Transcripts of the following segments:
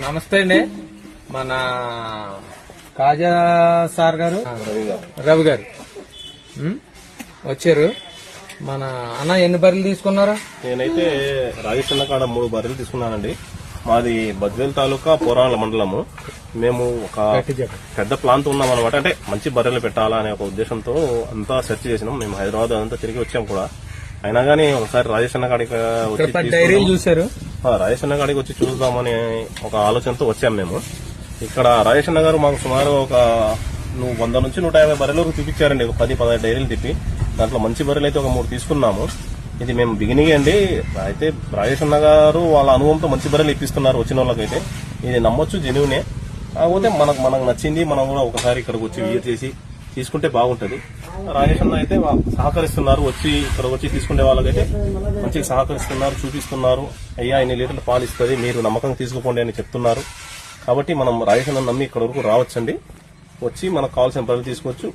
నమస్తే అండి. మన కాజా సార్ గారు రవి గారు వచ్చారు. మన అన్న ఎన్ని బర్రెలు తీసుకున్నారా? నేనైతే రాజేశ్వర కాడ 3 బర్రెలు తీసుకున్నానండి. మాది బద్వేల్ తాలూకా పోరాళ్ళ మండలము. మేము ఒక పెద్ద ప్లాన్ తో ఉన్నాం అనమాట. అంటే మంచి బర్రెలు పెట్టాలా అనే ఒక ఉద్దేశంతో అంతా సెర్చ్ చేసినాం. మేము హైదరాబాద్ అంతా తిరిగి వచ్చాం కూడా. అయినా గానీ ఒకసారి రాజేశ్వర కాడికి చూసారు. రాజేశ్వర కాడికి వచ్చి చూద్దామని ఒక ఆలోచనతో వచ్చాం మేము. ఇక్కడ రాజేశ్వర గారు మాకు సుమారు ఒక 100 నుంచి 150 బర్రెలు చూపించారండి. 10-15 డైరీలు తిప్పి దాంట్లో మంచి బర్రెలు అయితే ఒక 3 తీసుకున్నాము. ఇది మేము బిగినింగ్ అండి. అయితే రాజేశ్వర గారు వాళ్ళ అనుభవంతో మంచి బర్రెలు ఇప్పిస్తున్నారు వచ్చిన వాళ్ళకైతే. ఇది నమ్మొచ్చు, జెన్యూనే. కాకపోతే మనకు నచ్చింది. మనం కూడా ఒకసారి ఇక్కడికి వచ్చి విజిట్ చేసి తీసుకుంటే బాగుంటది. రాజేశ్వర అయితే సహకరిస్తున్నారు. ఇక్కడ వచ్చి తీసుకునే వాళ్ళకైతే మంచిగా సహకరిస్తున్నారు, చూపిస్తున్నారు. అయ్యా ఇన్ని లీటర్లు పాలు ఇస్తుంది, మీరు నమ్మకంగా తీసుకుపోండి అని చెప్తున్నారు. కాబట్టి మనం రాజేశ్వర నమ్మి ఇక్కడ వరకు రావచ్చండి. వచ్చి మనకు కావాల్సిన బర్రెలు తీసుకోవచ్చు.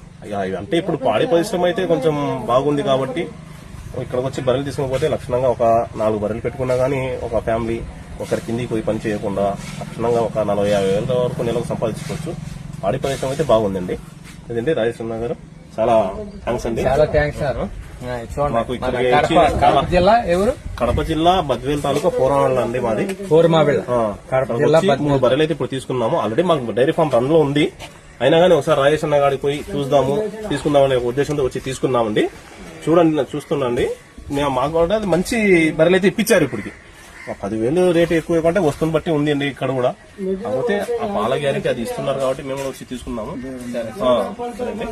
అంటే ఇప్పుడు పాడి పరిశ్రమ అయితే కొంచెం బాగుంది కాబట్టి ఇక్కడికి వచ్చి బర్రెలు తీసుకోకపోతే లక్షణంగా ఒక 4 బర్రెలు పెట్టుకున్నా గానీ ఒక ఫ్యామిలీ ఒకరి కిందికి పోయి పని చేయకుండా లక్షణంగా ఒక 40-50 వేల వరకు నెలకు సంపాదించుకోవచ్చు. పాడి పరిశ్రమ అయితే బాగుందండి. ఇదండి రాజేశ్వర గారు, చాలా థ్యాంక్స్ అండి. చాలా థ్యాంక్స్ సార్. కడప జిల్లా బద్వేల్ తాలూకా పోరాళ్ళ అండి మాది. 3 బర్రెలు అయితే ఇప్పుడు తీసుకున్నాము. ఆల్రెడీ మాకు డైరీ ఫామ్ రన్ లో ఉంది. అయినా కానీ ఒకసారి రాజేశ్వర గాడికి పోయి చూద్దాము, తీసుకుందామనే ఉద్దేశంతో వచ్చి తీసుకున్నామండి. చూస్తున్నాండి. మాకు కూడా మంచి బర్రెలు అయితే ఇప్పించారు. ఇప్పటికి 10,000 రేటు ఎక్కువ కంటే వస్తువుని బట్టి ఉంది అండి ఇక్కడ కూడా. కాకపోతే ఆ పాల గ్యారెంటీ అది ఇస్తున్నారు కాబట్టి మేము వచ్చి తీసుకున్నాము. సరే అండి.